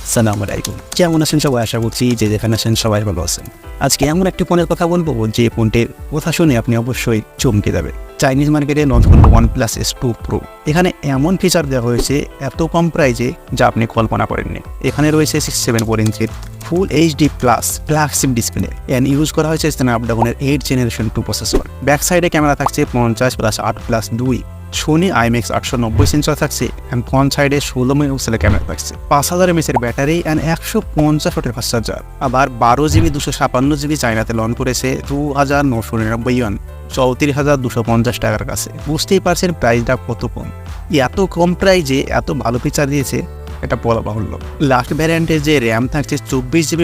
আসসালামু আলাইকুম। কেমন আছেন সবাই? আশা করছি যে যেখানে আছেন সবাই ভালো আছেন। আজকে এমন একটি ফোনের কথা বলবো যে ফোনটির কথা শুনে আপনি অবশ্যই চমকে যাবেন। চাইনিজ মার্কেটে লঞ্চ করলো OnePlus Ace 2 Pro। এখানে এমন ফিচার দেওয়া হয়েছে এত কম প্রাইজে যা আপনি কল্পনা করেননি। এখানে রয়েছে 6.74 ইঞ্চির full HD plus flagship display and use করা হয়েছে স্ন্যাপড্রাগনের 8 জেনারেশন 2 প্রসেসর। ব্যাক সাইডে ক্যামেরা থাকছে 50+8+2 সোনি IMX 890 সেন্সর থাকছে এন্ড ফ্রন্ট সাইডে 16 মেগাপিক্সেলের ক্যামেরা থাকছে, 5000 mAh ব্যাটারি এন্ড 150 ওয়াটের ফাস্ট চার্জার। আবার 12GB 256GB চাইনাতে লঞ্চ করেছে 2999 ইউয়ান, 34,250 টাকার কাছে। বুঝতেই পারছেন প্রাইসটা কত কম। এত কম প্রাইজে এত ভালো ফিচার দিয়েছে এটা বলা বাহুল্য। লাস্ট ভ্যারিয়েন্টের যে র্যাম থাকছে 24GB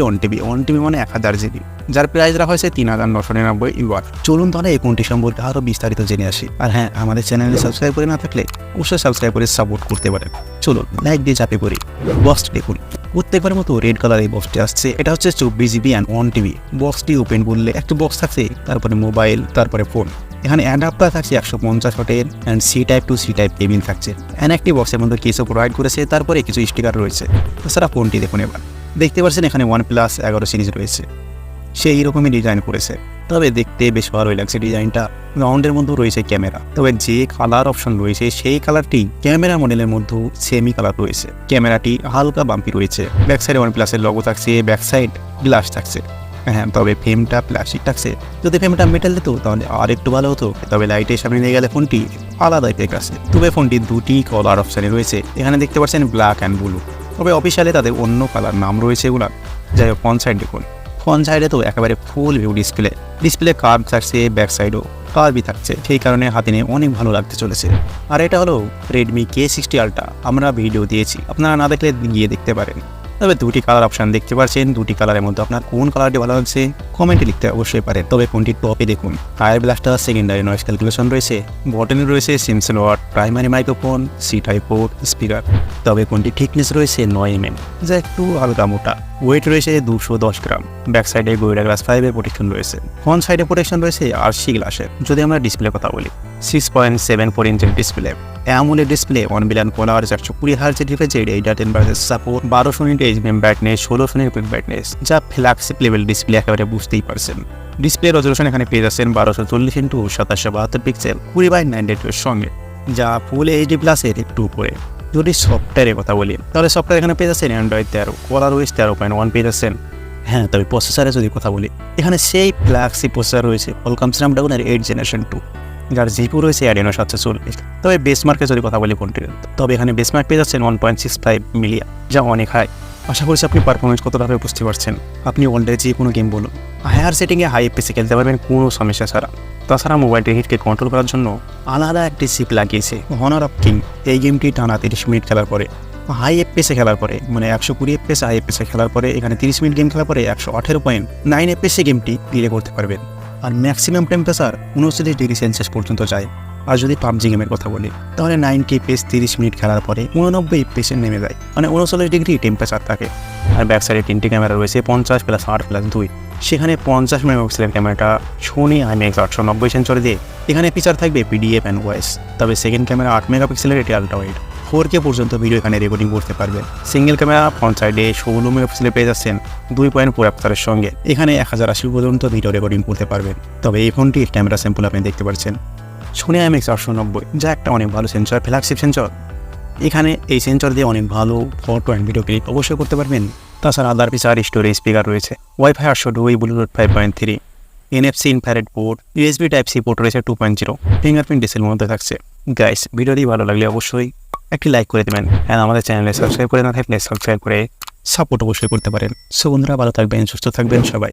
1TB মানে 1000GB, যার প্রাইস রাখা হয়েছে 3,999 ইউয়ান। চলুন তাহলে এই ফোনটি সম্পর্কে আরও বিস্তারিত জেনে আসি। আর হ্যাঁ, আমাদের চ্যানেলে সাবস্ক্রাইব করে না থাকলে অবশ্যই সাবস্ক্রাইব করে সাপোর্ট করতে পারেন। চলুন লাইক দিয়ে চাপে পড়ি। বক্সটি দেখুন, প্রত্যেকবারের মতো রেড কালার এই বক্সটি আসছে। এটা হচ্ছে 24GB অ্যান্ড 1TB। বক্সটি ওপেন করলে একটা বক্স থাকছে, তারপরে মোবাইল, তারপরে ফোন। এখানে অ্যাডাপ্টার থাকছে 150 ওয়াটের and C type to C type cable থাকছে। অ্যান্ড একটি বক্সের মধ্যে কেসও প্রোভাইড করেছে, তারপরে কিছু স্টিকার রয়েছে। তাছাড়া ফোনটি দেখুন, এবার দেখতে পাচ্ছেন এখানে OnePlus 11 সিরিজ রয়েছে, সেই রকমই ডিজাইন করেছে। তবে দেখতে বেশ ভালোই লাগছে ডিজাইনটা। রাউন্ডের মধ্যেও রয়েছে ক্যামেরা, তবে যে কালার অপশন রয়েছে সেই কালারটি ক্যামেরা মডেলের মধ্যেও সেমি কালার রয়েছে। ক্যামেরাটি হালকা বাম্পি রয়েছে। ব্যাক সাইডে OnePlus-এর লোগো থাকছে, ব্যাক সাইড গ্লাস থাকছে। হ্যাঁ, তবে ফ্রেমটা প্লাস্টিক থাকছে। যদি ফ্রেমটা মেটাল দিত তাহলে আর একটু ভালো হতো। তবে লাইটের সামনে নিয়ে গেলে ফোনটি আলাদা ইফেক্ট আছে। তবে ফোনটির দুটি কালার অপশানে রয়েছে। এখানে দেখতে পাচ্ছেন ব্ল্যাক অ্যান্ড ব্লু। তবে অফিসিয়ালি তাদের অন্য কালার নাম রয়েছে এগুলা। যাই হোক, ফ্রন্ট সাইড দেখুন, ফ্রন্ট সাইডে তো একেবারে ফুল ভিউ ডিসপ্লে কার্ভ থাকছে, ব্যাক সাইডও কার্ভই থাকছে। সেই কারণে হাতে নিয়ে অনেক ভালো লাগতে চলেছে। আর এটা হলো Redmi K60 Ultra। আমরা ভিডিও দিয়েছি, আপনারা না দেখলে গিয়ে দেখতে পারেন। তবে দুটি কালার অপশান দেখতে পাচ্ছেন। দুটি কালারের মধ্যে আপনার কোন কালারটি ভালো লাগছে কমেন্টে লিখতে অবশ্যই পারেন। তবে ফোনটির টপে দেখুন tyre blaster, secondary noise calculation রয়েছে, বটনে রয়েছে সিম slot, primary microphone, C type port, speaker. তবে ফোনটির থিকনেস রয়েছে 9 mm, যা একটু হালকা মোটা। ওয়েট রয়েছে 210 গ্রাম। ব্যাক সাইডে গোরিলা গ্লাস 5-এর প্রোটেকশন রয়েছে। ফ্রন্ট সাইডে প্রোটেকশন রয়েছে RC গ্লাসের। যদি আমরা ডিসপ্লে কথা বলি, 6.74 ইঞ্চের display, AMOLED display, 1 billion follower, 420 hertz refresh rate, 810 support, 1200 nit HDMI brightness, 1600 nit brightness, যা ফ্ল্যাগশিপ লেভেল ডিসপ্লে একেবারে বুঝতেই পারছেন। ডিসপ্লে রেজোলিউশন এখানে পেয়ে যাচ্ছেন 1240x2772 পিক্সেল 20/9 এর সঙ্গে, যা ফুল HD প্লাসের একটু উপরে। যদি সফটওয়্যারের কথা বলি তাহলে সফটওয়্যার এখানে পেয়ে যাচ্ছেন Android 13, ColorOS 13.1 পেয়ে যাচ্ছেন। হ্যাঁ, তবে প্রসেসরে যদি কথা বলি, এখানে সেই ফ্ল্যাগশিপ প্রসেসর রয়েছে Qualcomm Snapdragon 8 জেনারেশন 2, যার GPU রয়েছে Adreno 740। তবে বেসমার্কে যদি কথা বলি ফোনটির, তবে এখানে বেসমার্ক পেয়ে যাচ্ছেন 1.65 মিলিয়ন, যা অনেক হাই। আশা করছি আপনি পারফরমেন্স কতটাভাবে বুঝতে পারছেন। আপনি অলরেডি যে কোনো গেম বলুন, হায়ার সেটিংয়ে হাই FPS খেলতে পারবেন কোনো সমস্যা ছাড়া। তাছাড়া মোবাইলটির হিটকে কন্ট্রোল করার জন্য আলাদা একটি চিপ লাগিয়েছে Honor of King। এই গেমটি টানা 30 মিনিট খেলার পরে, হাই FPS খেলার পরে, মানে 120 FPS হাই FPS খেলার পরে, এখানে 30 মিনিট গেম খেলার পরে 118.9 FPS গেমটি ডিলে করতে পারবেন। আর ম্যাক্সিমাম টেম্পারেচার 39 ডিগ্রি সেলসিয়াস পর্যন্ত যায়। আর যদি PUBG গেমের কথা বলি তাহলে 90 FPS 30 মিনিট খেলার পরে 89 FPS নেমে যায়, মানে 39 ডিগ্রি টেম্পারেচার থাকে। আর ব্যাক সাইডে 3টি ক্যামেরা রয়েছে, 50+8+2। সেখানে 50 মেগাপিক্সেলের ক্যামেরাটা সোনি IMX 890 সেন্সর দিয়ে। এখানে ফিচার থাকবে PDF অ্যান্ড ভয়েস। তবে সেকেন্ড ক্যামেরা 8 মেগাপিক্সেলের, এটি আলট্রা ওয়াইড, 4K পর্যন্ত ভিডিও এখানে রেকর্ডিং করতে পারবেন। সিঙ্গেল ক্যামেরা ফ্রন্ট সাইডে 16 মেগাপিক্সেলে পেয়ে যাচ্ছেন 2.4 অ্যাপারচারের সঙ্গে। এখানে 1080 পর্যন্ত ভিডিও রেকর্ডিং করতে পারবেন। তবে এই ফোনটির ক্যামেরা স্যাম্পল আপনি দেখতে পাচ্ছেন সোনি IMX 890, যা একটা অনেক ভালো সেন্সর, ফ্ল্যাগশিপ সেন্সর। এখানে এই সেন্সর দিয়ে অনেক ভালো ফটো অ্যান্ড ভিডিও ক্লিপ অবশ্যই করতে পারবেন। তাছাড়া আদার ফিচার স্টোরেজ, স্পিকার রয়েছে, Wi-Fi 802, Bluetooth 5.3, NFC infrared port, USB Type-C port রয়েছে 2.0, ফিঙ্গারপ্রিন্ট ডিসপ্লের মধ্যে থাকছে। গাইস, ভিডিওটি ভালো লাগলে অবশ্যই একটি লাইক করে দেবেন। হ্যাঁ, আমাদের চ্যানেলে সাবস্ক্রাইব করে না থাকলে সাবস্ক্রাইব করে সাপোর্ট অবশ্যই করতে পারেন। সো বন্ধুরা, ভালো থাকবেন, সুস্থ থাকবেন সবাই।